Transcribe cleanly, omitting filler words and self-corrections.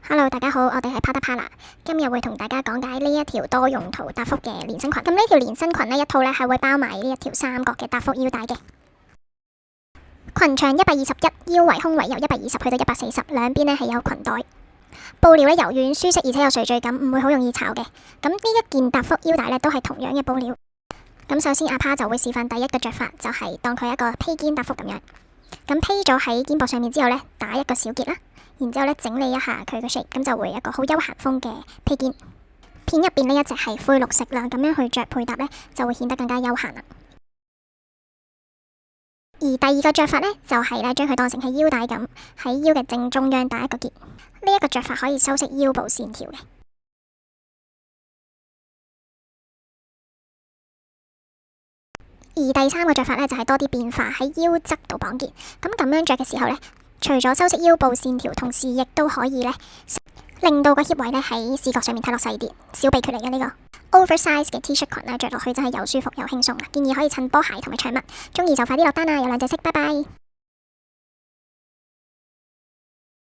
Hello，大家好，我哋係 Pada，今日會同大家講解呢一條多用途搭幅嘅連身裙。咁呢條連身裙呢，一套呢係會包埋呢一條三角嘅搭幅腰帶嘅。裙長121，腰圍胸圍由120去到140，兩邊呢係有裙袋。布料呢柔軟舒適，而且有垂墜感，唔會好容易炒嘅。咁呢一件搭幅腰帶呢都係同樣嘅布料。咁首先阿 Pa 就會示範第一個着法，就係當佢一個披肩搭幅咁樣。咁披咗喺肩膊上面之後呢，打一個小結啦。然之後咧，整理一下佢嘅 shape，咁就會有一個好休閒風嘅披肩。片入邊呢一隻係灰綠色啦，咁樣去着配搭呢，就會顯得更加休閒啦。而第二個着法呢，就係咧將佢當成係腰帶咁，喺腰嘅正中央打一個結。呢一個着法可以修飾腰部線條嘅。而第三個着法呢，就係多啲變化喺腰側度綁結。咁樣着嘅時候呢，除咗修飾腰部線條，同時亦都可以呢，令到個腋位呢喺視覺上面睇落細啲，小秘訣嚟嘅呢個 oversize 嘅 T 恤裙呢，着落去真係又舒服又輕鬆啦，建議可以襯波鞋同埋長襪。中意就快啲落單啦，有兩隻色，拜拜。